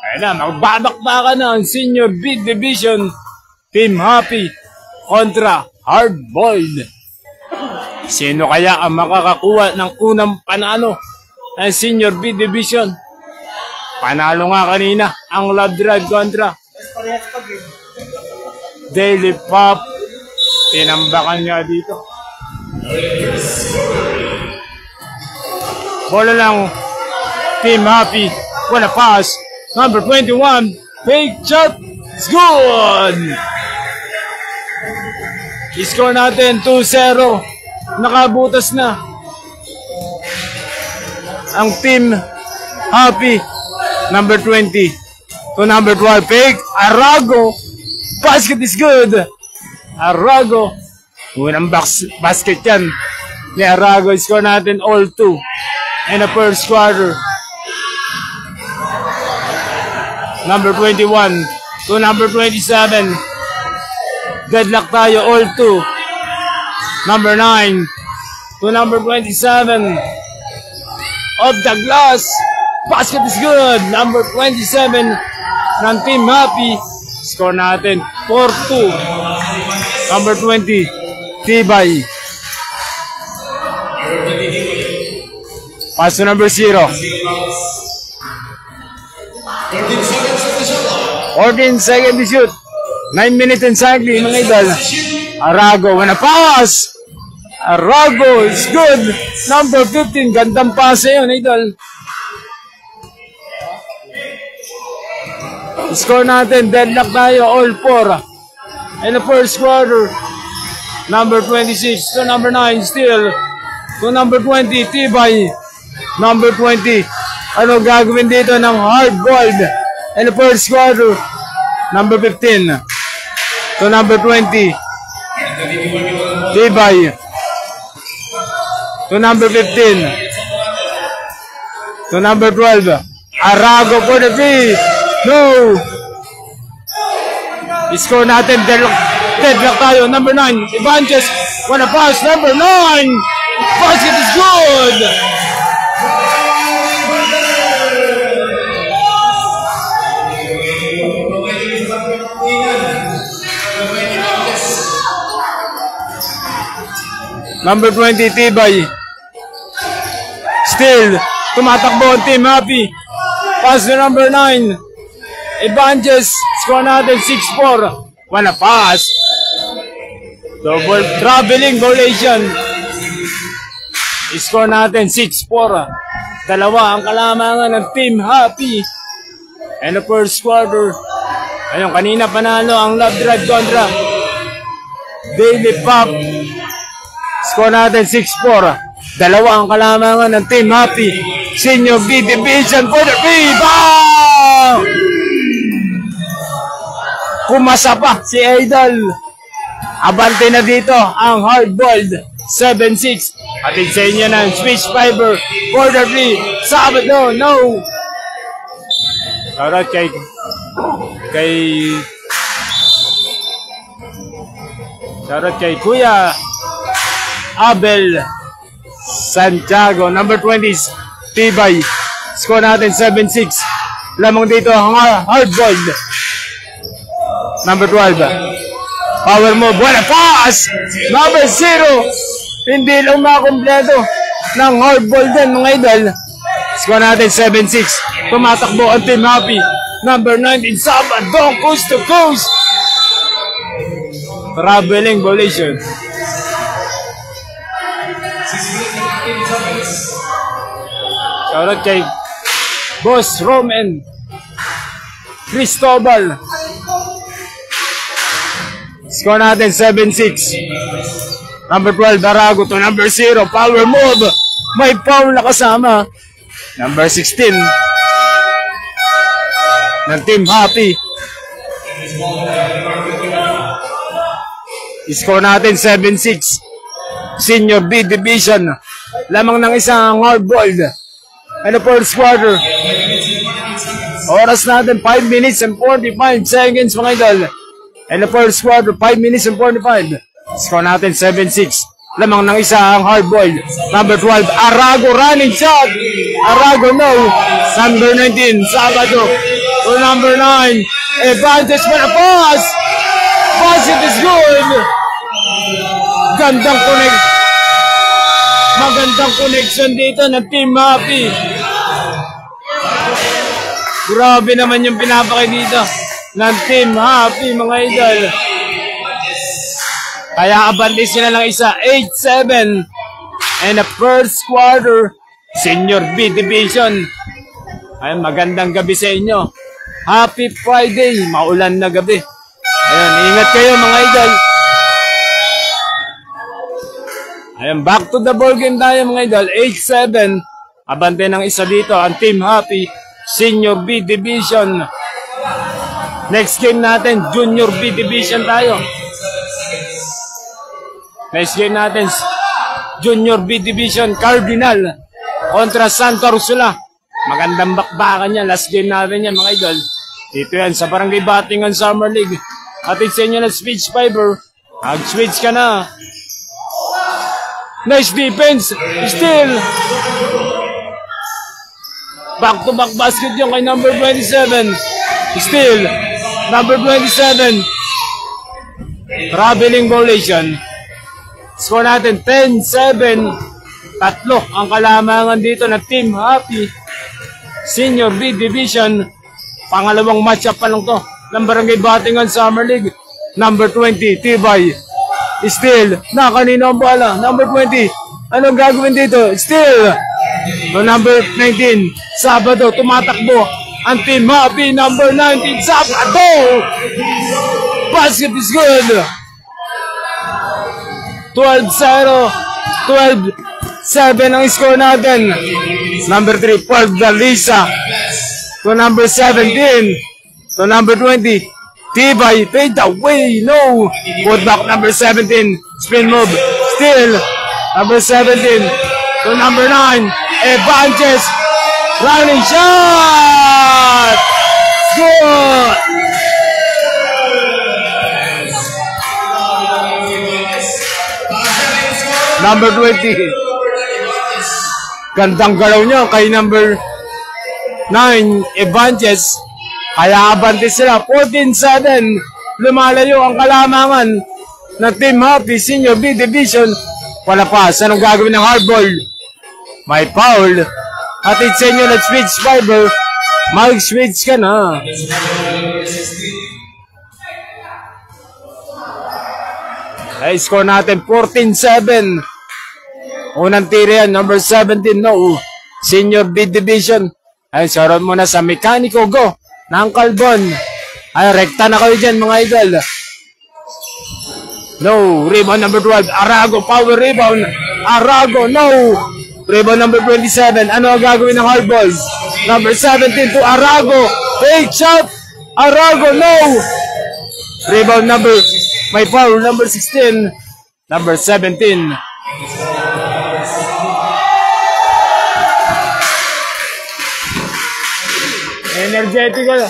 Ayun na, magbabakbakan na ang Senior B Division. Team Happy kontra Hardboiled. Sino kaya ang makakakuha ng unang panalo ng Senior B Division? Panalo nga kanina ang Love Drive kontra Daily Pop. Tinambakan niya dito. Bola lang Team Happy. Wala pass. Number 21. Fake shot. It's good. I-score natin 2-0. Nakabutas na ang Team Happy. Number 20 to number 12. Fake. Arago. Basket is good. Arago. Unang basket yan ni Arago. I-score natin all 2 in the first quarter. Number 21 to number 27. Deadlock tayo, all 2. Number 9 to number 27. Of the glass. Basket is good. Number 27 ng Team Happy. Score natin 4-2. Number 20. Tibay. Pass to number 0. 14 seconds to shoot. 9 minutes and cycling, mga idol. Arago, wanna pass. Arago is good. Number 15, gandang pass yun, idol. Score natin, deadlock tayo, all 4. In the first quarter. Number 26 to number 9, still. To number 20, Tibay. Number 20. Ano gagawin dito ng Hardboiled? In the first quarter. Number 15 to number 20. Tibay. To number 15. To number 12. Arago for the free. No. I-score natin. Deadlock tayo. Number 9. Ibanez. Wanna pass. Number 9. Basket is good. Number 20, Tibay. Still, tumatakbo ang Team Happy. Pass to number 9. Ibanez, score natin 6-4. Wanna pass. Double traveling violation. Score natin 6-4. Dalawa ang kalamangan ng Team Happy. And the first quarter. Ayun, kanina panalo ang Love Drive kontra Daily Pop. Score natin 6-4. Dalawa ang kalamangan ng Team Happy. Senior B Division for the rebound. Pumasa pa si Idol. Abante na dito ang Hardboiled. 7-6. Atin sa inyo ng Switch Fiber for the free. Sabado, no. Shoutout kay Kuya Abel Santiago. Number 20, Tibay. Score natin 7-6. Lamang dito ang Hardboiled. Number 12. Power move. Wala pass! Number 0. Hindi lang makakompleto ng Hardboiled din, mga idol. Score natin 7-6. Tumatakbo ang Team Happy. Number 19, Sabadong coast to coast. Traveling violation. Shoutout kay Boss Roman Cristobal. Score natin 7-6. Number 12, Arago to number 0. Power move. May foul na kasama. Number 16 ng Team Happy. Score natin 7-6. Senior B Division. Lamang ng isang Hardboiled. Ano po the quarter? Oras natin 5 minutes and 45 seconds, mga idol. And the first quarter, 5 minutes and 45. Score natin 7-6. Lamang ng isa ang hardboiled. Number 12, Arago running shot. Arago no. Number 19, Sabado. To number 9, Evantes for a pass. Pass it is good. Magandang connection dito ng Team Happy. Grabe naman yung pinapakay dito ng Team Happy, mga idol. Kaya abante sila ng isa, 8-7. And the first quarter, Senior B Division. Ay, magandang gabi sa inyo. Happy Friday, maulan na gabi. Ayun, ingat kayo mga idol. Ayun, back to the ball game tayo mga idol, 8-7. Abante ng isa dito, ang Team Happy, Senior B Division. Next game natin, Junior B Division tayo. Next game natin, Junior B Division, Cardinal kontra Santa Ursula. Magandang bakbakan yan. Last game natin yan mga idol. Dito yan sa Barangay Batingan Summer League. Atid sa inyo ng Speech Fiber. Mag-switch ka na. Nice defense. Still. Back-to-back basket yung kay number 27. Still. Number 27. Traveling violation. Score natin 10-7. Tatlo ang kalamangan dito ng Team Happy Senior B Division. Pangalawang matchup pa lang to ng Barangay Batingan Summer League. Number 20, Tibay. Still, kanino ang bala? Number 20, anong gagawin dito? Still, no, number 19, Sabado, tumatakbo ang Team Happy. Number 19, Sabado. Basket is good. 12-0, 12-7 ang score natin. Number 3, Paul Dalisa. To number 17. To number 20, Tibay. Fade away. No. Put back number 17. Spin move. Still. Number 17. To number 9, Evantes. Running shot. Good. Number 20. Gandang galaw niya kay number 9, Evantes. Kaya abante sila. 14-7. Lumalayo ang kalamangan ng Team Happy Senior B Division. Wala pa. Anong gagawin ng hardball? May foul. Hatid sa inyo ng Switch Fiber. Mag-switch ka na. Ay, score natin 14-7. Unang tira yan, number 17, no. Senior B Division. Ay, sorot muna sa Mechanico Go ng Calbon. Ay, rekta na kayo dyan, mga idol. No. Rebound number 12, Arago. Power rebound. Arago, no. Rebound number 27. Ano ang gagawin ng hardball? Number 17 to Arago. Fake shot. Arago, no. Rebound number, may foul, number 16. Number 17. Energetical.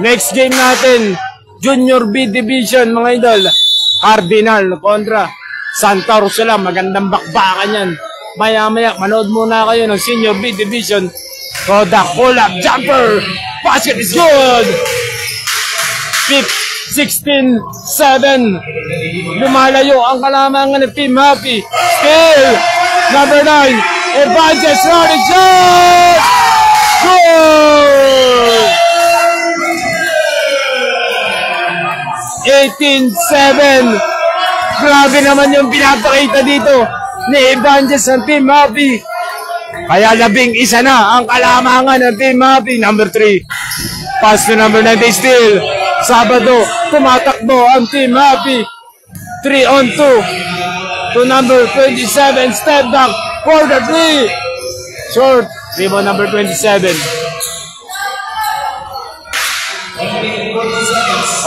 Next game natin, Junior B Division, mga idol. Cardinal kontra Santa Ursula. Magandang bakbakan yan. Maya-maya, manood muna kayo ng Senior B Division. So, the pull-up jumper. Basket is good. 16-7. Lumalayo ang kalamangan ng Team Happy. Still, number 9. Evantes running shot! Good! 18-7. Grabe naman yung pinapakita dito ni Evantes ng Team Happy. Kaya 11 na ang kalamangan ng Team Happy. Number 3. Pass to number 19 still. Sabado, tumatakbo ang Team Happy. 3-on-2. To number 27, step back. For the 3. Short. Rebound number 27.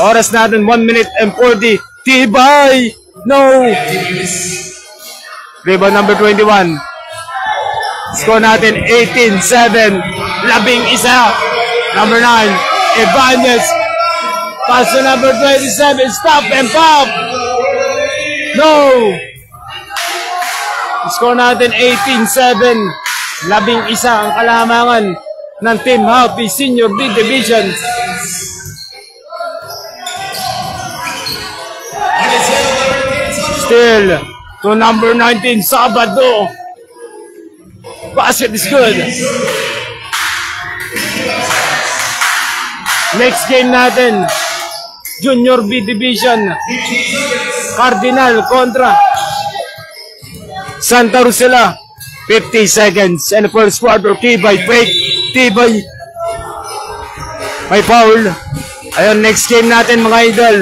Oras natin 1 minute and 40. Tibay. No. Rebound number 21. Score natin 18-7. 11. Number 9. Evantes. Pass to number 27. Stop and pop. No! Score natin 18-7. 11 ang kalamangan ng Team Happy Senior B Division. Still to number 19, Sabado. Basket is good. Next game natin, Junior B Division. Cardinal kontra Santa Rosela. 50 seconds and the first quarter. Tibay fake. Tibay may foul. Ayun, next game natin mga idol.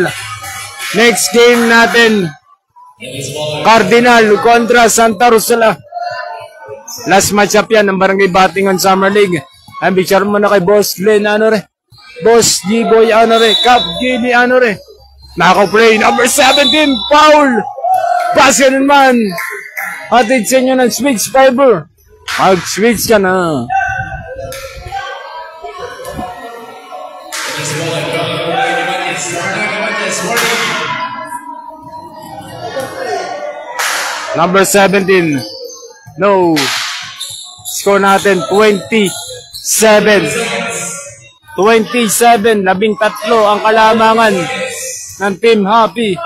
Next game natin, Cardinal kontra Santa Rosela. Last matchup yan ng Barangay Batingan Summer League. Ang picture mo na kay Boss Len Boss G-Boy Cap Gili Nako-play number 17, foul. Basket naman. Hatid sa inyo ng Switch Fiber. Mag-switch ka na. Number 17. No. Score natin 27. 13 ang kalamangan ng Team Happy.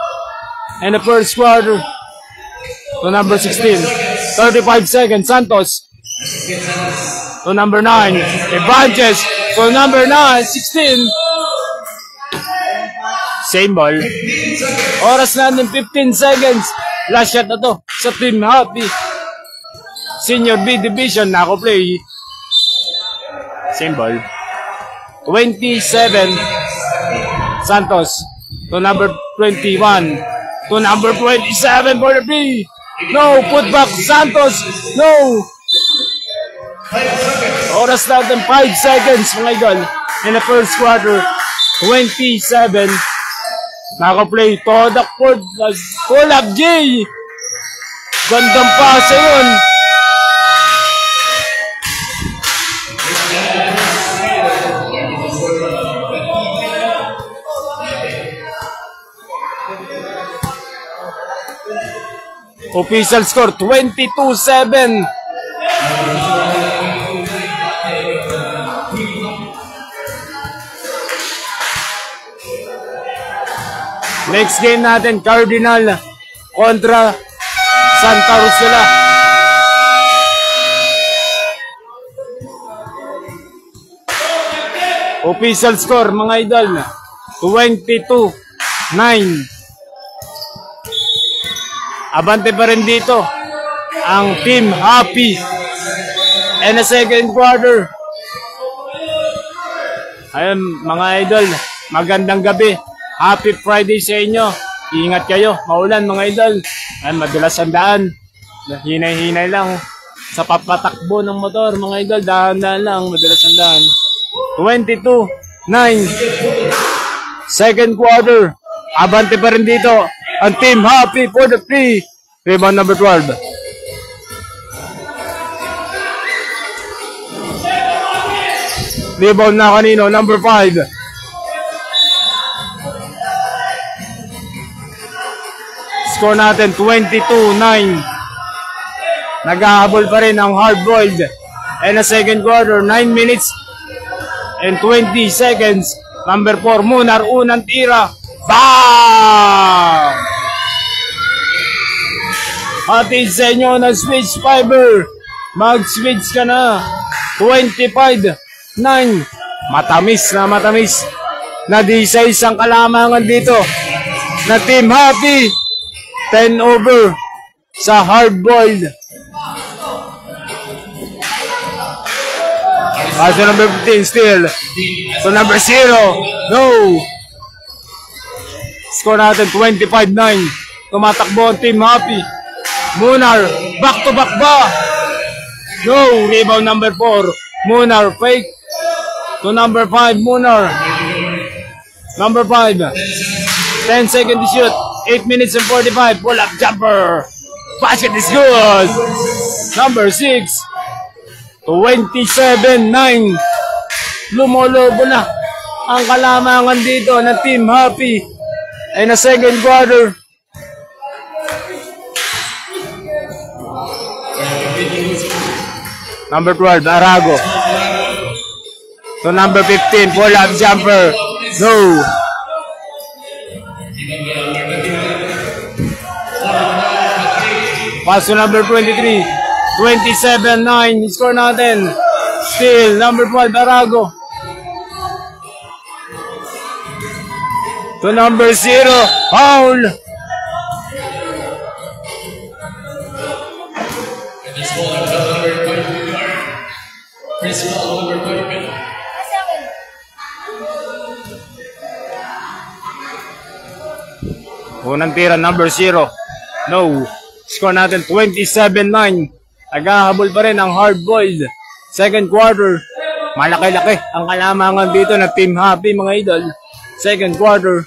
And the first quarter to number 16. 35 seconds, Santos. To number 9, Evanges. To number 9, 16. Same ball. Oras natin 15 seconds. Last shot na to sa Team Happy Senior B Division. Nako play. Same ball. 27 Santos to number 21 to number 27 for the three. No, put back Santos. No. Oras natin 5 seconds mga idol in the first quarter. 27. Naka-play to the court. Pull up J. Gandang pasa yun. Official score 22-7. Next game natin, Cardinal kontra Santa Rosela. Official score mga idol 22-9. Abante pa rin dito ang Team Happy. And the second quarter. Ayun mga idol, magandang gabi. Happy Friday sa inyo. Ingat kayo, maulan mga idol. Ayun, madulas ang daan. Hinay-hinay lang sa papatakbo ng motor mga idol. Dahan-dahan lang, madulas ang daan. 22-9. Second quarter. Abante pa rin dito ang Team Happy for the free. Rebound number 12. Rebound na kanino, number 5. Score natin 22-9. Naghahabol pa rin ang hard-boiled. And a second quarter, 9 minutes and 20 seconds. Number 4, Munar, unang tira. Bam! Hatid sa inyo ng Switch Fiber. Mag-switch ka na. 25-9. Matamis na matamis. Na-16 ang kalamangan dito na Team Happy. 10 over sa hard-boiled. Paso number 15 still. So number 0. No. Score natin 25-9. Tumatakbo ang Team Happy. Munar, back to back ba? No, rebound number 4. Munar, fake. To number 5, Munar. Number 5. 10 seconds to shoot. 8 minutes and 45. Pull up jumper. Basket is good. Number 6. 27-9. Lumolobo na ang kalamangan dito ng Team Happy. Ay na second quarter. Number 12, Arago. To number 15, pull-up jumper. No. Pass to number 23. 27-9. Score natin. Still, number 12, Arago. To number 0, foul. Unang tira, number 0. No. Score natin 27-9. Naghahabol pa rin ang hard-boiled. Second quarter. Malaki-laki ang kalamangan dito na Team Happy, mga idol. Second quarter.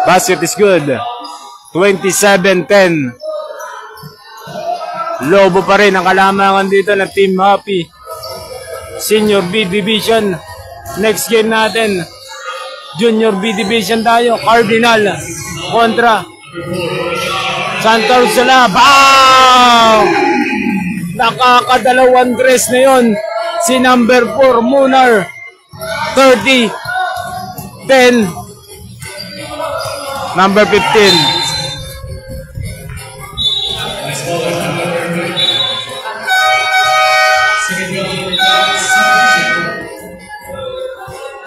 Basket is good. 27-10. Lobo pa rin ang kalamangan dito na Team Happy. Senior B Division. Next game natin. Junior B Division tayo. Cardinal kontra Santa Ursula. Bang! Nakakadalawang dress na yun. Si number 4, Munar. 30-10. Number 15.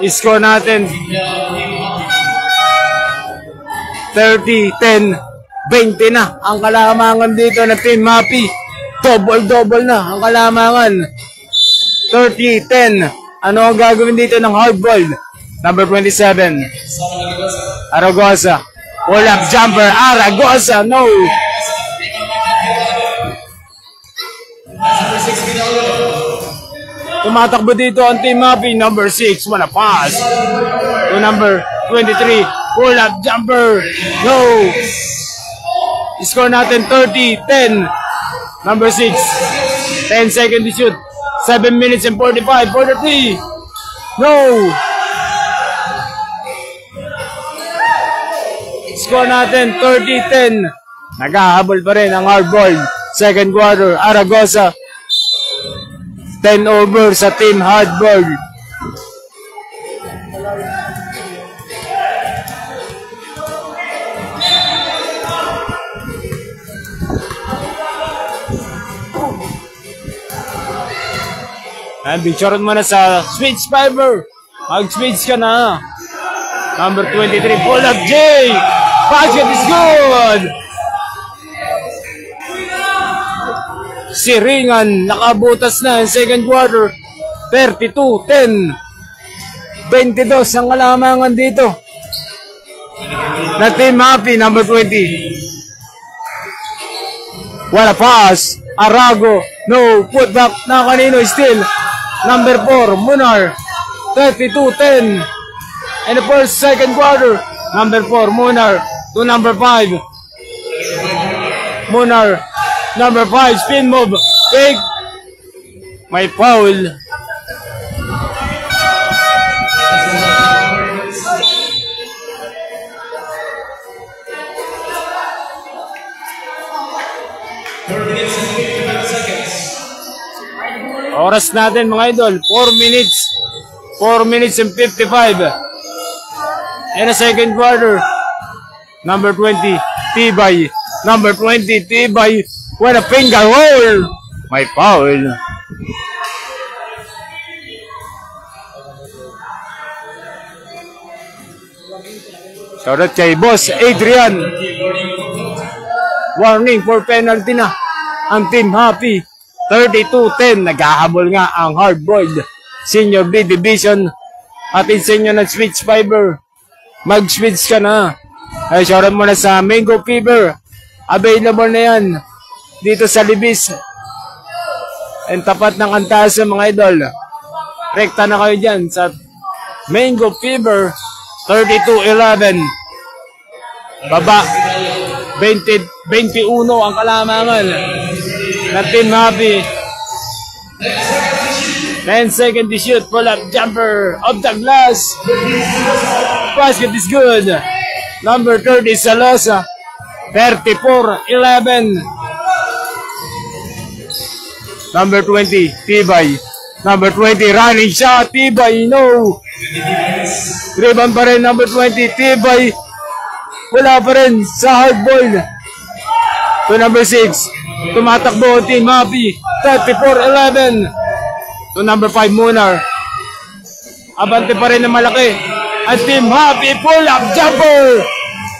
Score natin 30-10, 20 na ang kalamangan dito na Team Happy. Double-double na ang kalamangan. 30-10. Ano ang gagawin dito ng hardball? Number 27, Aragosa. Pull-up jumper, Aragosa. No. Tumatakbo dito ang Team Happy. Number 6, wanna pass to number 23. Pull-up jumper. No. Score natin 30-10. Number 6. 10 seconds to shoot. 7 minutes and 45 for the 3. No. Score natin 30-10. Naghahabol pa rin ang hardball. Second quarter, Aragosa. 10 over sa Team Hardball. And picturean mo na sa switch fiber. Mag-switch ka na. Number 23, pull-up J. Basket is good. Si Ringan nakabutas na ang second quarter. 32-10. 22 ang kalamangan dito na Team Happy. Number 20. Wala pass. Arago. No. Put back na kanino. Still. Number 4. Munar. 32-10. And the first second quarter. Number 4. Munar. To number 5. Munar. Number 5, spin move, fake, may foul. Oras natin mga idol, 4 minutes. 4 minutes and 55. And a second quarter. Number 20, Tibay. Number 20, Tibay. What a finger roll! My foul. Shoutout kay Boss Adrian. Warning for penalty na ang Team Happy. 32-10. Naghahabol nga ang hard-boiled Senior B Division. Atin sa inyo ng switch fiber. Mag-switch ka na. Ay, shoutout mo na sa Mango Fever. Available na yan dito sa Libis. And tapat ng Antaas mga idol. Rekta na kayo dyan sa Mango Fever. 32-11. Baba. 21 ang kalamangan na Team Happy. 10 seconds to shoot. Pull up jumper of the glass. Basket is good. Number 30 Salosa. 34-11. Number 20, Tibay. Number 20, running shot, Tibay, no. Rebound pa rin, number 20, Tibay. Wala pa rin sa hardball. To number 6, tumatakbo, Team Happy. 34-11. To number 5, Munar. Abante pa rin na malaki. At Team Happy, pull-up jumper.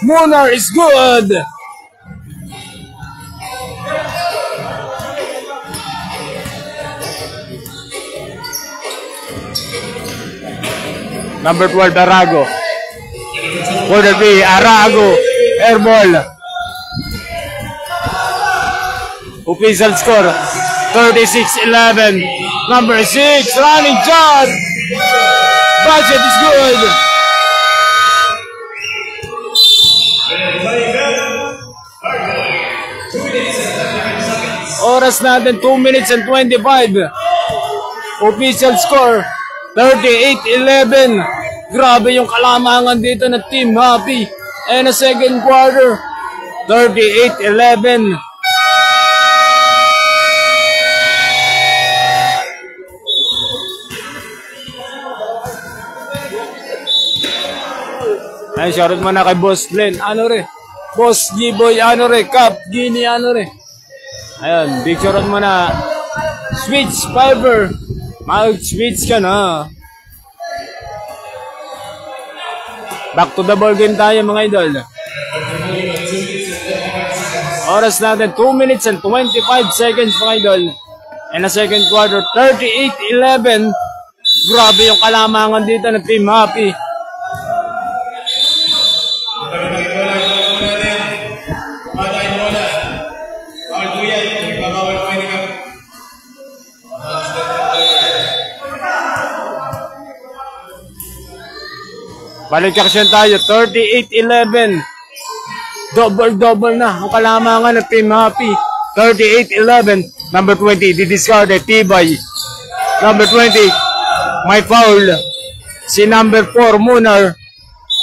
Munar is good. Number 12, Arago. Quarter 3, Arago. Air ball. Official score, 36-11. Number 6, running shot. Budget is good. Oras natin, 2 minutes and 25. Official score, 38-11. Grabe yung kalamangan dito ng Team Happy. And a second quarter, 38-11. Ay, shoutout mo na kay Boss Glenn. Ano re? Boss G-Boy, ano re? Cap, Gini, ano re? Ayun, big shoutout mo na. Switch Fiber. Mag-switch ka na. Back to the ball game tayo mga idol. Oras natin 2 minutes and 25 seconds mga idol. And a second quarter, 38-11. Grabe yung kalamangan dito ng Team Happy. Balik action tayo, 38-11. Double-double na ang kalamangan ng Team Happy. 38-11. Number 20, didiscarded, Tibay. Number 20, may foul. Si number 4, Munar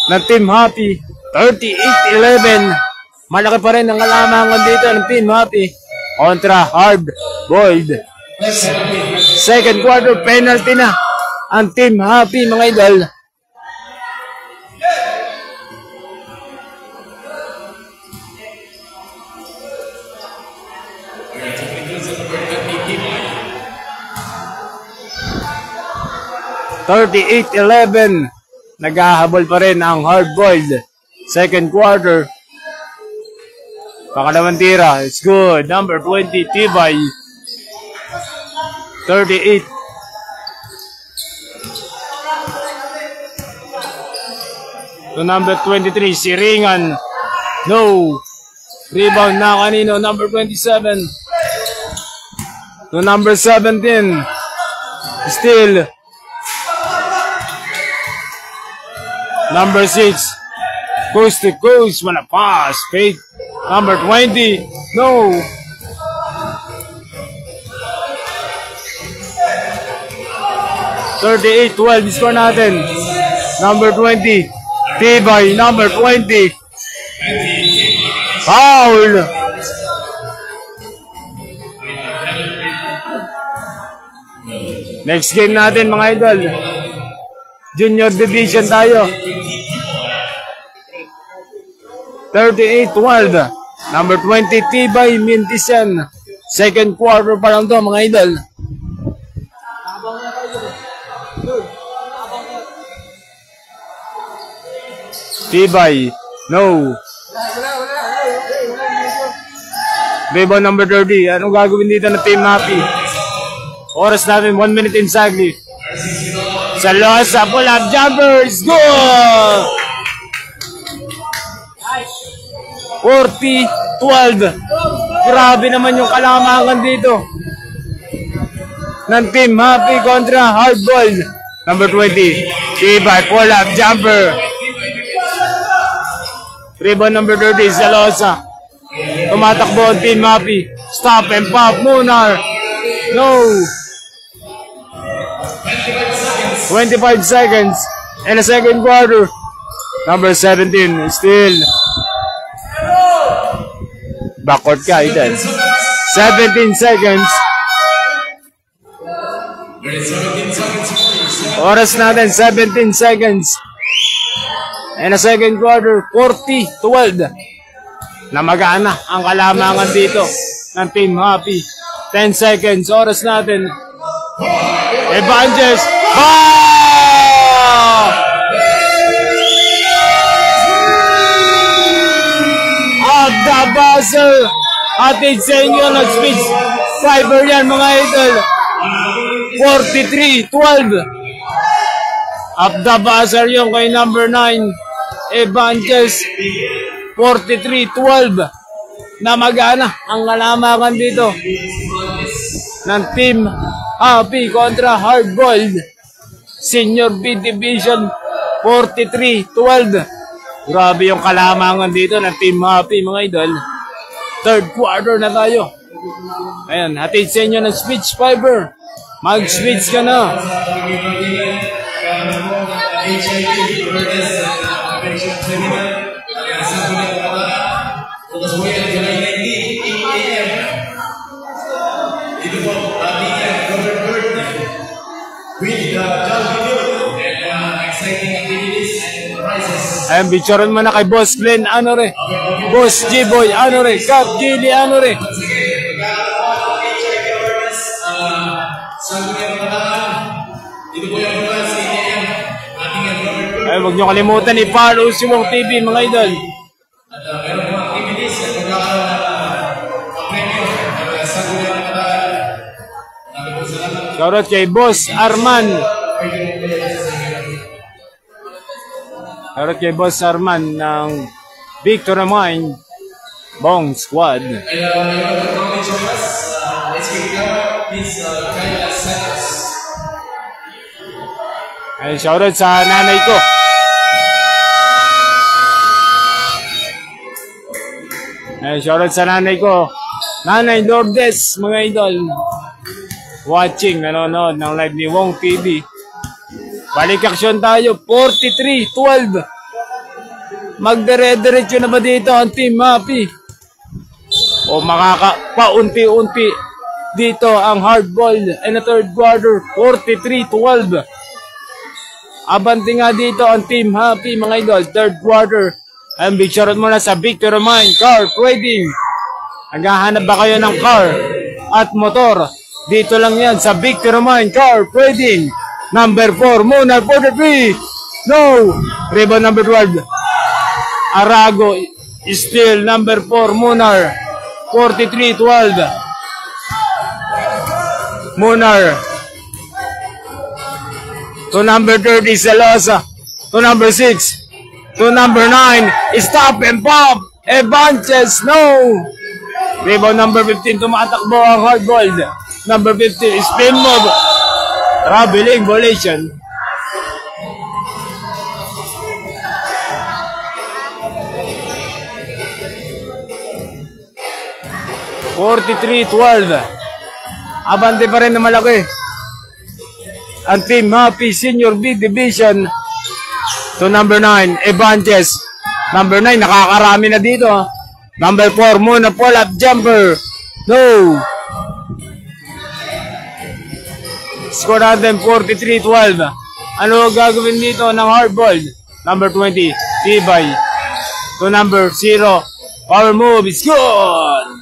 ng Team Happy. 38-11. Malaki pa rin ang kalamangan dito ng Team Happy. Kontra, hard, boiled. Second quarter, penalty na ang Team Happy mga idol. (38-11). Naghahabol pa rin ang hard-boiled. Second quarter. Pakalawang tira. It's good. Number 20, Tibay. 38. To number 23, Siringan. No. Rebound na kanino. Number 27. To number 17. Still. Number 6, coast to coast, wanna pass, fake. Number 20, no. (38-12) score natin. Number 20, Tibay. Number 20, foul. Next game natin mga idol. Junior Division tayo. 38-12. Number 20, Tibay Mintisen. Second quarter pa lang to mga idol. Tibay, no. Rebound number 30. Anong gagawin dito na Team Happy? Oras natin 1 minute exactly. Salosa, pull-up jumper is good! 40-12. Grabe naman yung kalamangan dito ng Team Happy kontra hardball. Number 20, Tibay, pull-up jumper. Rebound number 30, Salosa. Tumatakbo ang Team Happy. Stop and pop, Munar. No. 25 seconds and a second quarter. Number 17, still. Backward ka, Eden. 17 seconds Oras natin, 17 seconds. And a second quarter, 40-12. Namagana ang kalamangan dito ng Team Happy. 10 seconds, oras natin. Evangelist. At the buzzer. Atid sa inyo, nag-speech fiber yan mga idol. 43-12. Up the buzzer yung kay number 9. Evangelist. 43-12. Namagana ang kalamakan dito ng Team Happy kontra Hardboiled Senior B Division. 43-12. Grabe yung kalamangan dito ng Team Happy mga idol. Third quarter na tayo. Ayan, hatid sa inyo ng speech fiber. Mag-speech ka na. Ayan, bichoron mo na kay Boss Glenn Anore, Boss G-Boy Anore, Cap Gili Anore. Ay, huwag nyo kalimutan i-follow si Wong TV mga idol. Shoutout kay Boss Arman. Shoutout kay Boss Arman ng Victor Mine Bong Squad. Ay, shoutout sa nanay ko. Ay, shoutout sa nanay ko. Nanay Lourdes, mga idol. Watching, nanonood ng live ni Wong TV. Balik aksyon tayo, 43-12. Magdire-diretso na ba dito ang Team Happy? O makaka-paunti-unti dito ang hardball in the third quarter, 43-12. Abanti nga dito ang Team Happy mga idol, third quarter. Ang big shoutout muna sa Victor Mine Car Trading. Naghahanap ba kayo ng car at motor? Dito lang yan sa Victor Mine Car Trading. Number 4, Muna 43. No. Rebound number 12. Arago still number 4, Munar. 43-12. Munar. To number 30, Celosa. To number 6. To number 9, Stop and Pop. Evangelist, no. Rebound number 15, tumatakbo ang hardball. Number 15, spin move. Traveling volation. (43-12). Abante pa rin na malaki ang Team Happy Senior B Division. To number 9, Evangelist. Number 9, nakakarami na dito. Number 4, Muna pull-up jumper. No. Score natin 43-12. Ano gagawin dito ng hardball? Number 20, Tibay. To number 0, power move. It's good.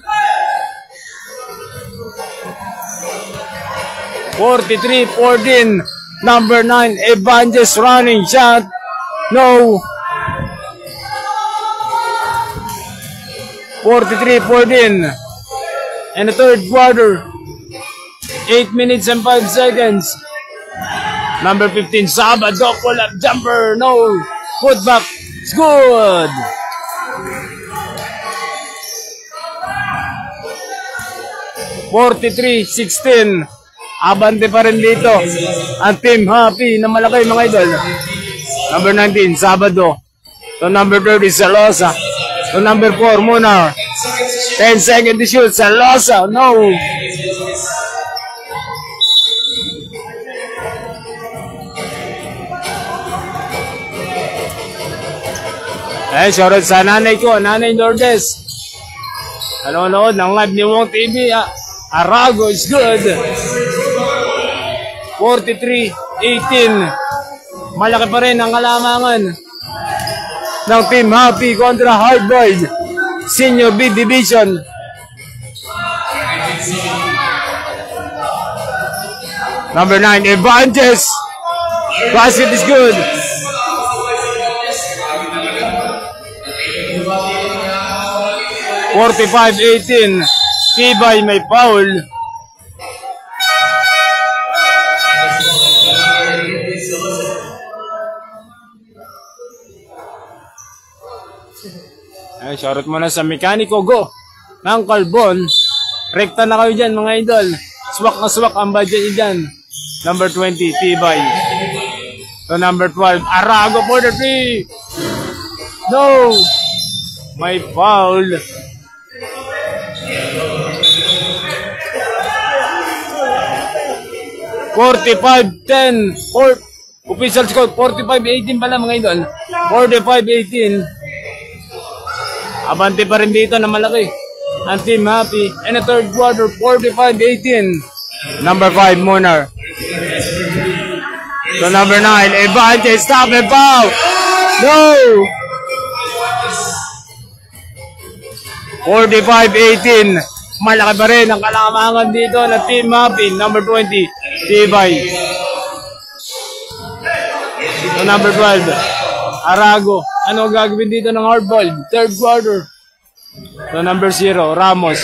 43-14. Number 9, Evangelist running shot. No. 43-14. And the third quarter. 8 minutes and 5 seconds. Number 15, Sabado, pull-up jumper. No. Put back. It's good. (43-16). Abante pa rin dito ang Team Happy na malaki mga idol. Number 19, Sabado. To number 30, Celosa. To number 4, Munar. 10 seconds to shoot. Celosa. No. Eh, shoutout sa nanay ko, Nanay Lourdes. Nanonood ng live ni Wong TV. Arago is good. 43-18. Malaki pa rin ang kalamangan ng Team Happy kontra Hardboiled Senior B Division. Number 9, Evanges. Basket is good. (45-18). Tibay may foul. Ay, shoutout muna sa Mekaniko Go ng Calbon. Rekta na kayo dyan mga idol. Swak na swak ang budget nyo dyan. Number 20, Tibay. So number 12, Arago for the 3. No! May foul. (45-10). Official score, 45-18 pala mga idol. 45-18. Abante pa rin dito na malaki ang Team Happy. And the third quarter, 45-18. Number 5, Munar. So number 9, Evangelist, stop and foul. No! 45-18. Malaki pa rin ang kalamangan dito na Team Happy. Number 20, Tibay. So number 12, Arago. Ano gagawin dito ng hardball? Third quarter. So number 0, Ramos.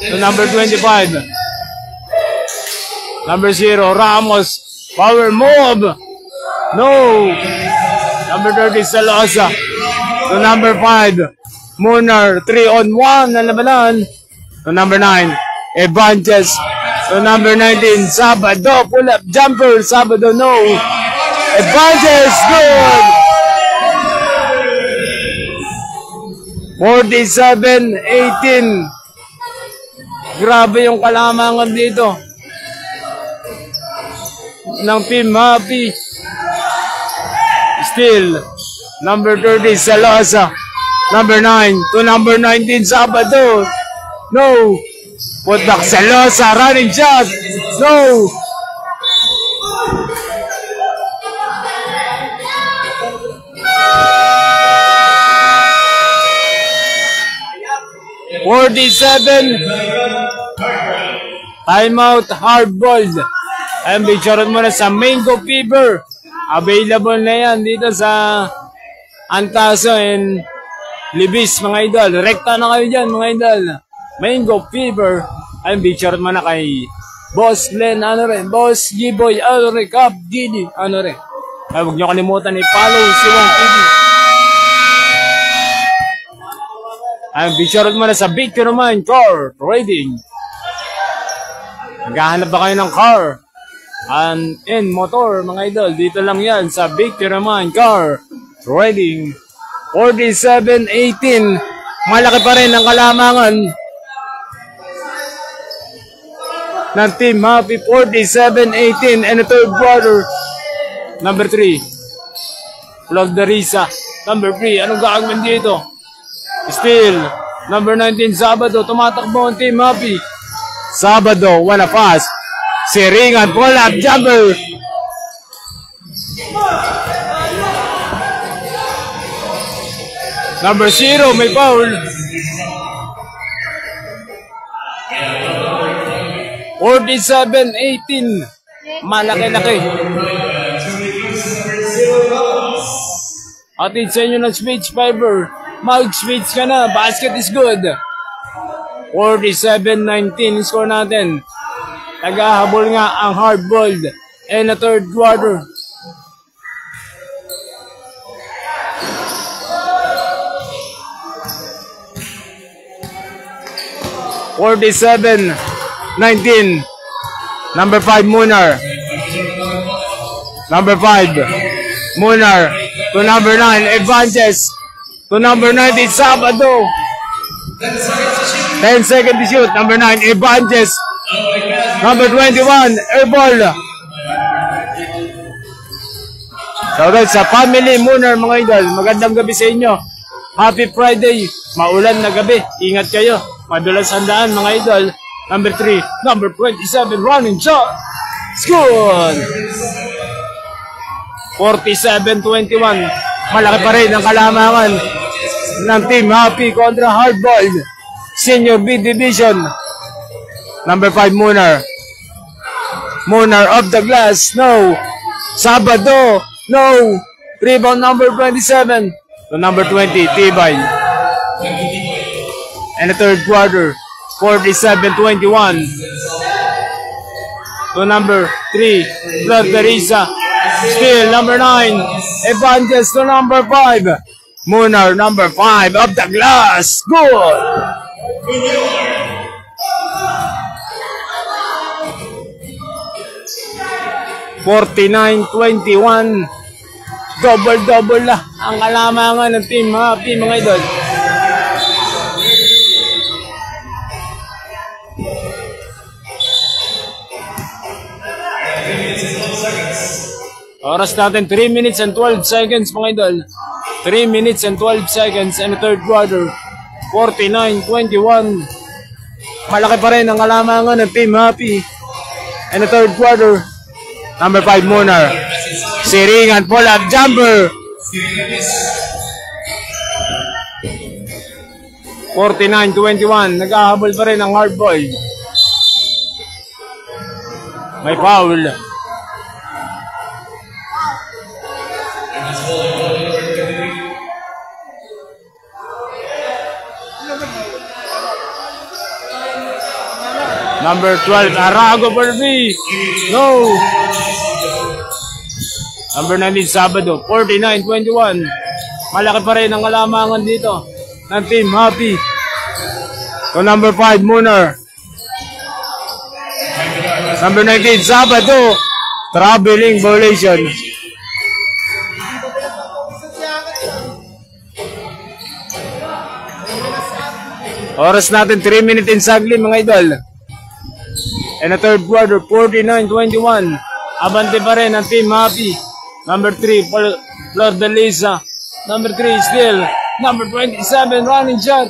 So number 25, number 0, Ramos. Power move. No. Number 30, Salosa. So number 5, Munar. 3-on-1 na labanan. So number 9, Evanges. So number 19, Sabado. Pull up jumper. Sabado, no. Evanges, good. 47-18. Grabe yung kalamangan dito ng Team Happy. Still, number 30, Salosa. Number 9 to number 19, Sabado. No. Put back, Salosa. Running shot. No. Timeout, hard-boiled. Ayan, bigcharon mo na sa Mango Fever. Available na yan dito sa Antaso and Libis, mga idol. Rekta na kayo dyan, mga idol. Mango Fever. Ayan, bigcharon mo na kay Boss Glenn, Boss G-Boy, Cap, Gini, Ay, huwag nyo kalimutan i-follow si Wong TV. Ayan, bigcharon mo na sa Victor Roman Car Trading. Naghahanap ba kayo ng car and motor, mga idol? Dito lang yan sa Victor Roman Car Trading. 47-18. Malaki pa rin ang kalamangan ng Team Happy. 47-18 and the third quarter. Number 3, Logdarisa. Number 3, anong gagawin dito? Still, number 19, Sabado. Tumatakbo ang Team Happy. Sabado, wanna pass. Siringan, pull up, jumper. Number 0, may foul. 47-18. Malaki-laki. Atid sa inyo ng speech fiber. Mag-speech ka na. Basket is good. 47-19 score natin. Naghahabol nga ang hard-boiled and the third quarter. (47-19). Number 5, Munar. Number 5, Munar. To number 9, Evanges. To number 90, Sabado. 10 seconds to shoot. Number 9, Evanges. Number 21, Airball. Shoutout sa family Munar, mga idol. Magandang gabi sa inyo. Happy Friday. Maulan na gabi. Ingat kayo. Madulas handaan, mga idol. Number 3, number 27, running shot. Score! 47-21. Malaki pa rin ang kalamangan ng Team Happy kontra Hardboiled Senior B Division. Number 5, Munar. Munar off the glass. No. Sabado. No. Rebound number 27 to number 20, Tibay. And the third quarter, 47-21 to number 3, Flor Teresa. Still number 9, Evangelist to number 5. Munar number 5 off the glass. Good. (49-21). Double-double na ang kalamangan ng Team Happy, mga idol. Oras natin 3 minutes and 12 seconds, mga idol. 3 minutes and 12 seconds and the third quarter. 49-21. Malaki pa rin ang kalamangan ng Team Happy. And the third quarter, number 5, Munar. Siringan, pull-up, jumper. 49-21. Nag-ahabol pa rin ang Hardboiled. May foul. Number 12, Arago for B. No. Number 19, Sabado. 49-21. Malaki pa rin ang kalamangan dito ng Team Happy. So number 5, Munar. Number 19, Sabado. Traveling violation. Oras natin 3 minutes in sagli, mga idol. And the third quarter, 49-21. Abante pa rin ang Team Happy. Number 3, Flor de Lisa. Number 3, still. Number 27, running shot.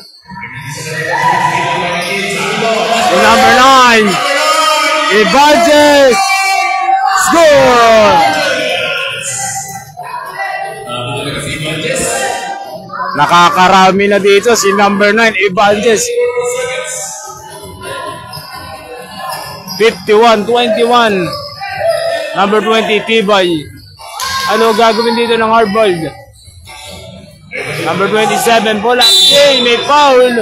And number 9, Evangelist. Score! Nakakarami na dito si number 9, Evangelist. 51-21. Number 20, Tibay. Ano gagawin dito ng Hardboiled? Number 27, bola. Okay, may foul.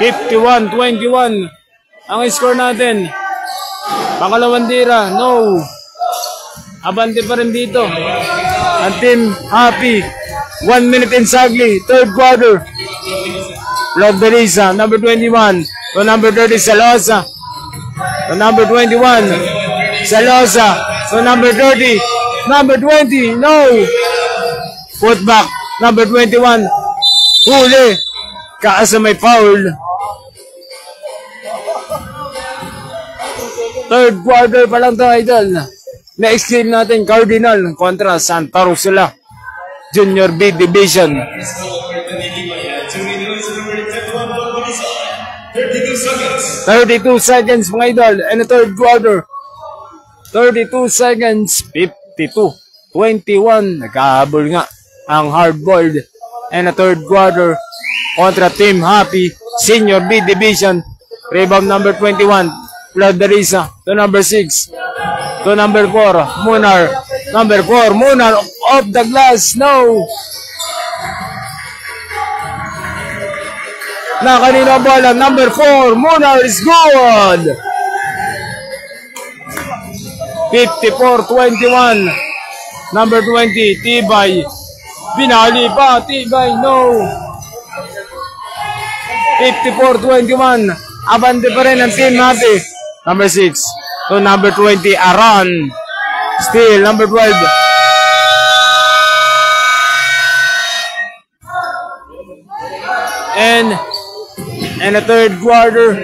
(51-21) ang score natin. Pangalawang tira, no. Abante pa rin dito ang Team Happy. 1 minute in sagli, third quarter. Flor de Lisa, number 21 to number 30, Salosa. To number 21, Salosa. To number 30, number 20, no. Put back, number 21. Huli. Kaasa may foul. Third quarter pa lang to, idol. Next game natin, Cardinal kontra Santa Rosela Junior B Division. 32 seconds, mga idol. And the third quarter, 32 seconds, 52-21. Nagkahabol nga ang Hardboiled. And the third quarter kontra Team Happy Senior B Division. Rebound number 21, Flor de Lisa. To number 6, to number 4, Munar. Number 4, Munar off the glass. No. Na kanina bola, number 4, Munar is good. 54-21. Number 20, Tibay. Binali pa, Tibay, no. 54-21. Abante pa rin ang Team Happy. Number 6 to number 20, Aran. Still, number 12. and a third quarter,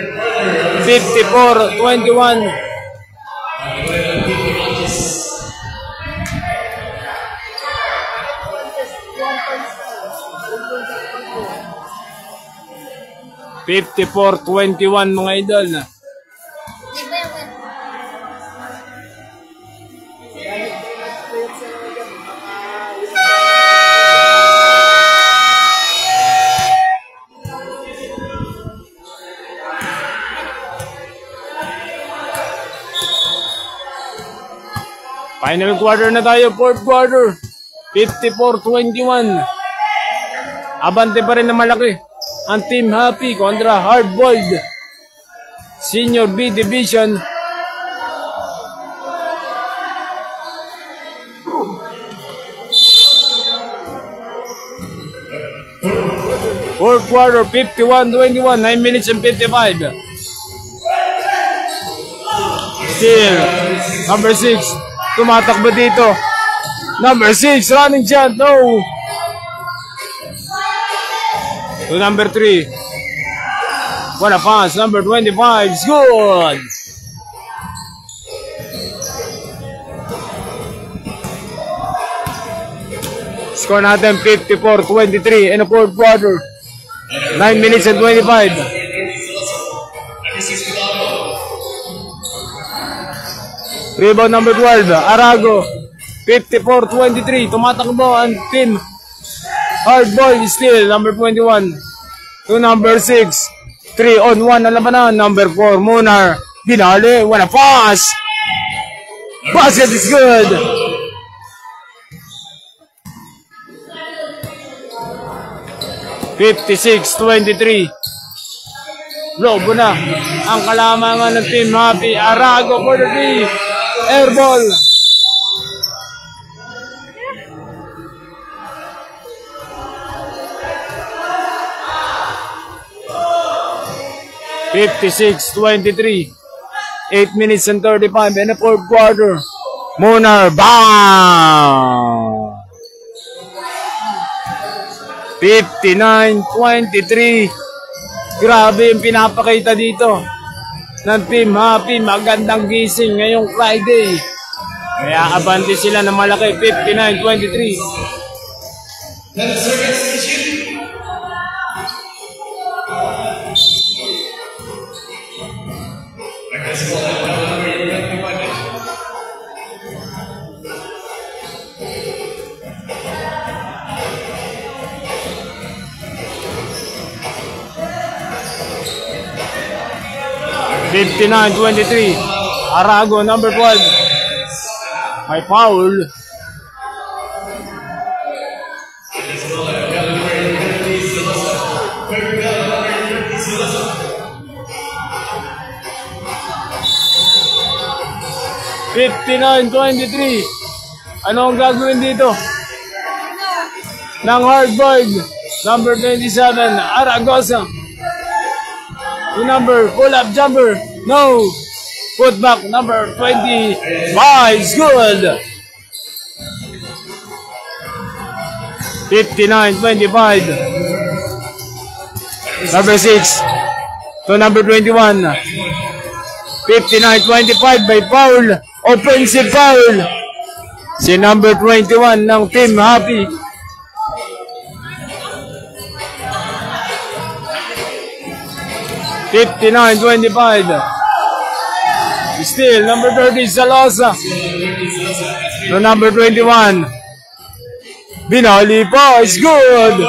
54-21. (54-21) mga idol. Final quarter na tayo, fourth quarter, 54-21. Abante pa rin na malaki ang Team Happy kontra Hardboiled Senior B Division. Fourth quarter, 51-21, 9 minutes and 55. Still, number 6. Tumatakbo dito. Number 6, running shot, no. To number 3. What a pass, number 25, it's good. Score natin 54-23 in the fourth quarter. 9 minutes and 25. Rebound number 12, Arago. 54-23. Tumatakbo ang Team Hardboiled still. Number 21 to number 6. 3-on-1 na labanan. Number 4, Munar. Binali. What a pass. Basket is good. (56-23). Lobo na ang kalamangan ng Team Happy. Arago for the 3. Airball. (56-23). 8 minutes and 35 in the fourth quarter. Munar, bang! 59-23. Grabe yung pinapakita dito ng Team Happy. Magandang gising ngayong Friday. Kaya abante sila ng malaki. 59-23. (59-23). Arago, number 12. May foul. (59-23). Ano ang gagawin dito ng Hardboiled? Number 27, Aragosa. The number, pull-up jumper, no. Put back, number 25, is good. 59-25. Number 6 to number 21. 59-25 by foul. Offensive foul. Si number 21 ng Team Happy. (59-25). Still, number 30, Salosa. To number 21. Binali pa, is good.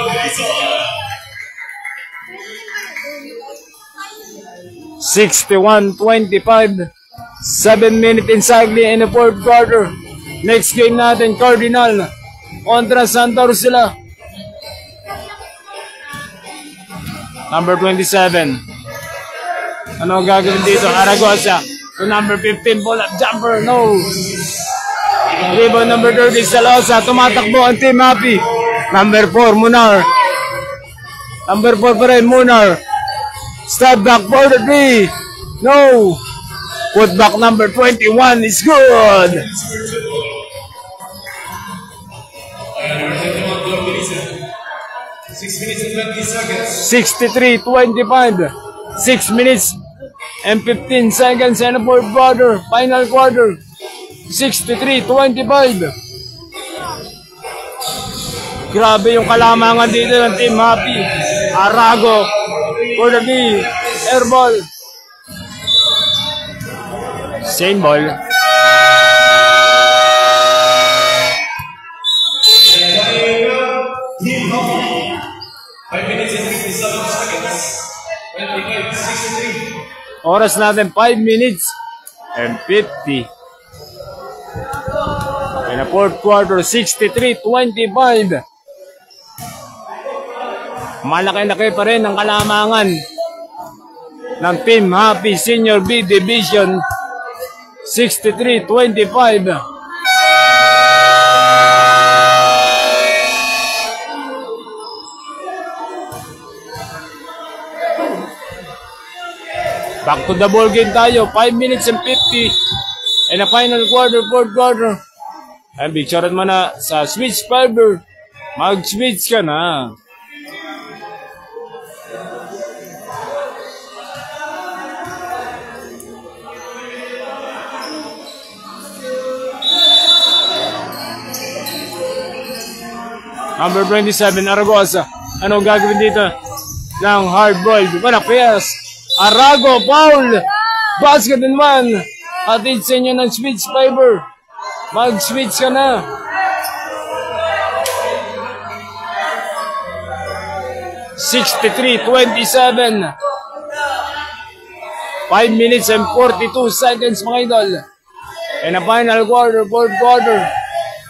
61-25. 7 minutes exactly in the fourth quarter. Next game natin, Cardinal kontra Santa Ursula. Number 27. Ano gagawin dito? Aragosa. To number 15, pull-up jumper. No. Rebound number 30, Salosa. Tumatakbo ang Team Happy. Number 4, Munar. Number 4 pa rin, Munar. Step back for the 3. No. Put back number 21 is good. 63-25. 6 minutes and 15 seconds and a fourth quarter. Final quarter. 63-25. Grabe yung kalamangan dito ng Team Happy. Arago for the knee. Air ball. Same ball. Oras natin 5 minutes and 50. In the fourth quarter, 63-25. Malaki-laki pa rin ang kalamangan ng Team Happy Senior B Division. 63-25. Back to the ball game tayo. 5 minutes and 50. And the final quarter, fourth quarter. Ay, picturean mo na sa switch fiber. Mag-switch ka na. Number 27, Aragosa. Ano gagawin dito? Ng hard-boiled. Panapias. Arago, foul! Basket and one. Atid sa inyo ng switch fiber. Mag-switch ka na. (63-27). 5 minutes and 42 seconds, mga idol. And a final quarter, fourth quarter.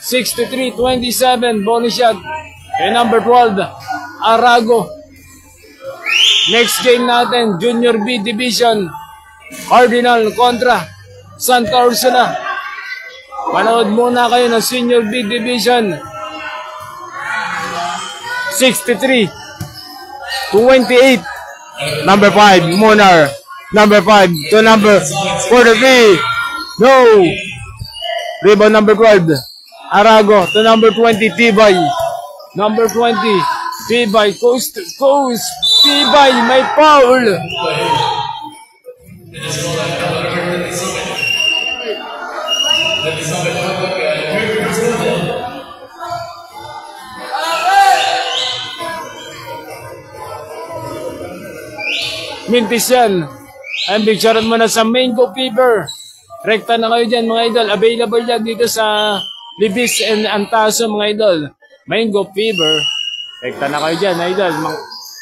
63-27, bonus shot. And number 12, Arago. Next game natin, Junior B Division. Cardinal kontra Santa Ursula. Manood muna kayo ng Senior B Division. 63-28. Number 5, Monar. Number 5 to number 43. No. Rebound number 12. Arago to number 20, Tibay. Number 20, Tibay. Coast to coast. Tibay, may foul. Mintis yan. Ang picturean mo na sa Mango Fever. Rekta na kayo dyan, mga idol. Available yan dito sa Libis and Antaso, mga idol. Mango Fever. Rekta na kayo dyan, idol.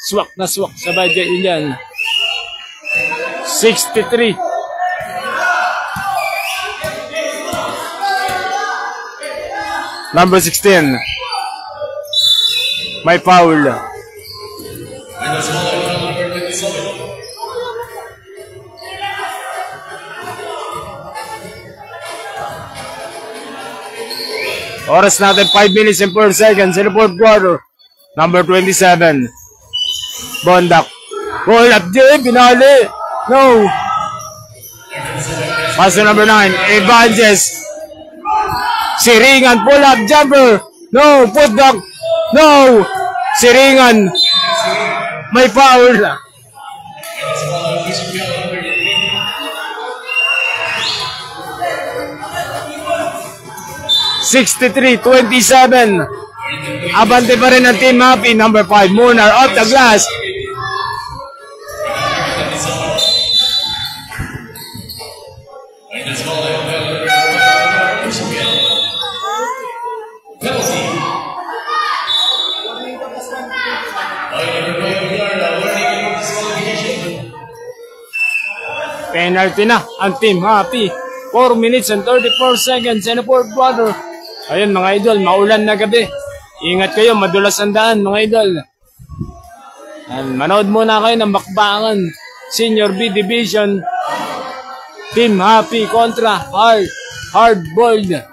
Swak na swak sa budget yun dyan. 63. Number 16. May foul. Oras natin 5 minutes and 4 seconds in the fourth quarter. Number 27. Bondak. Roll up Jay. Pinali. No. Pass to number 9. Evanges. Siringan. Pull up jumper. No. Put back. No. Siringan. May foul. (63-27). Abante pa rin ang Team Happy. Number 5, Munar off the glass. Penalty na ang Team Happy. 4 minutes and 34 seconds in the fourth quarter. Ayun mga idol, maulan na gabi. Ingat kayo, madulas ang daan mga idol. And manood muna kayo ng bakbakan. Senior B Division. Team Happy kontra Hard-boiled.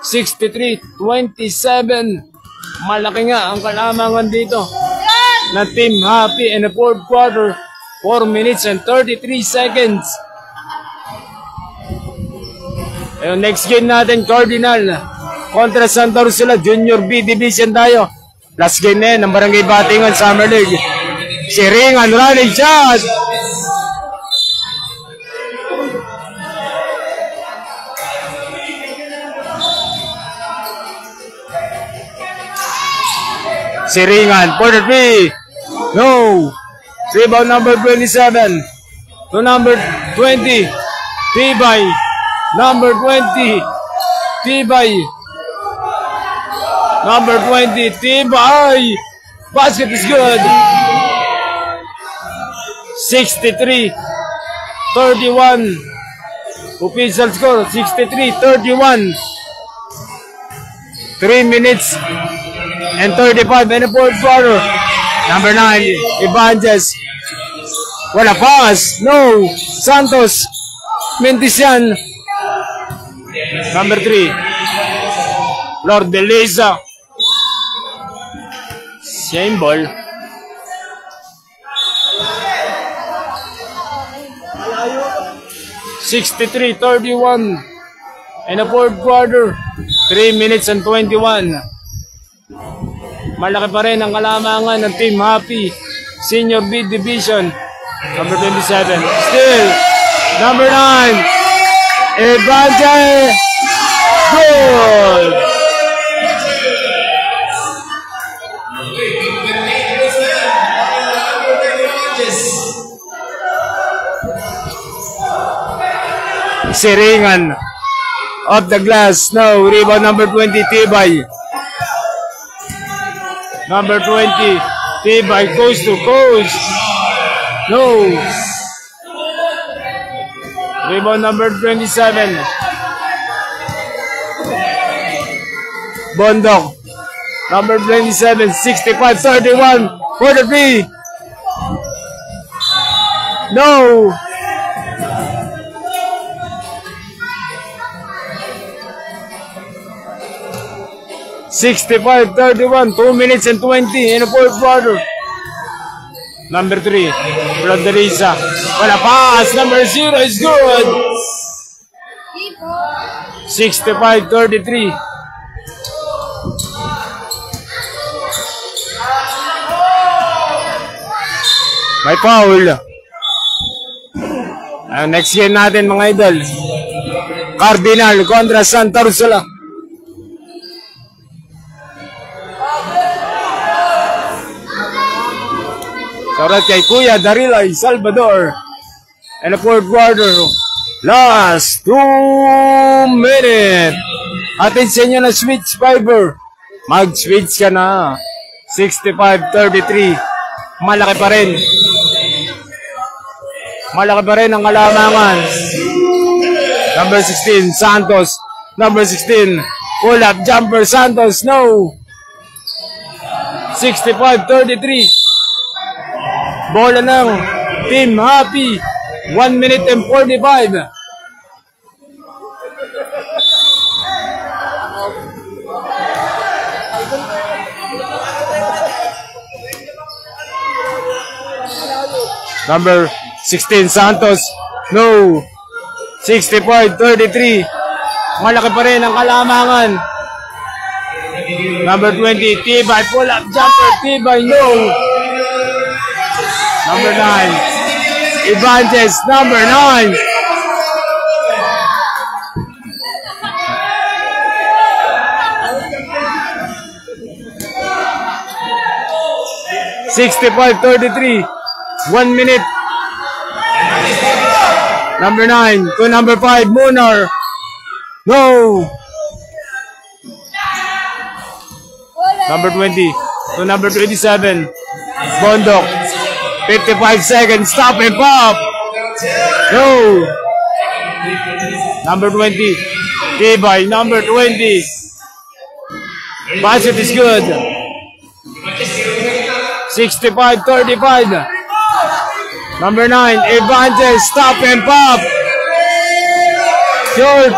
63-27. Malaki nga ang kalamangan dito na Team Happy in the fourth quarter. 4 minutes and 33 seconds. Ayun, next game natin, Cardinal kontra Santa Ursula. Junior B Division tayo. Last game na yun ng Barangay Batingan Summer League. Siringan, running shot! Siringan for the 3. No! Rebound number 27 to number 20. Tibay. Number 20. Tibay. Number 20. Tibay. Basket is good. 63-31. Official score 63-31. 3 minutes and 35 in the fourth quarter. Number 9, Evangelist. Wala pass. No. Santos. Mendician. Number 3, Lord Beleza. Same ball. (63-31) in the fourth quarter. 3 minutes and 21. Malaki pa rin ang kalamangan ng Team Happy Senior B Division. Number 27. Still. Number 9. Evangel. Good. Siringan. Off the glass. No. Rebound number 20. Tibay. Number 20. Tibay. Coast to coast. No. Rebound number 27. Bondok. Number 27. 65-31. For the 3. No. (65-31) 2 minutes and 20 in the fourth quarter. Number 3, Roderiza. Wala pass. Number 0 is good. 65-33. May foul. Ang next game natin mga idol, Cardinal kontra Santa Ursula. Shoutout kay Kuya Darilay Salvador. And the fourth quarter. Last 2 minutes. Atin sa inyo na switch fiber. Mag-switch ka na. 65-33. Malaki pa rin. Malaki pa rin ang kalamangan. Number 16, Santos. Number 16, pull-up jumper, Santos. No. 65-33. Bola ng Team Happy. 1 minute and 45. Number 16, Santos. No. 65-33. Malaki pa rin ang kalamangan. Number 20, Tibay. Pull up jumper, Tibay. No. Number 9, Evangelist. Number 9. (65-33) 1 minute. Number 9 to number 5, Munar. No. Number 20 to number 27, Bondok. 55 seconds, stop and pop. No. Number 20, Tibay. Number 20. Basket is good. 65-35. Number 9, Evangel. Stop and pop. Short.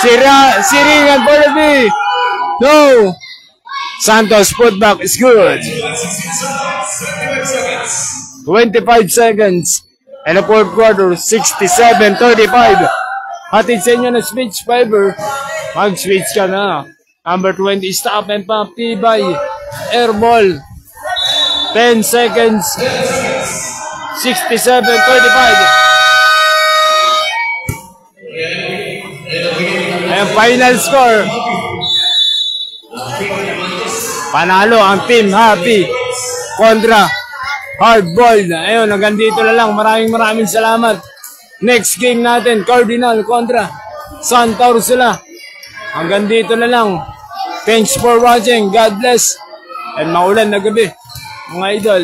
Siringan for the B. No. Santos putback is good. 25 seconds. And the fourth quarter, 67-35. Hatid sa inyo na switch fiber. Mag-switch ka na. Number 20, stop and pop, Tibay. Air ball. 10 seconds. 67-35. Ayan, final score. Panalo ang team Happy kontra Hardball. Ayun, hanggang dito na lang. Maraming salamat. Next game natin, Cardinal kontra Santa Ursula. Hanggang dito na lang. Thanks for watching. God bless. And maulan na gabi, mga idol.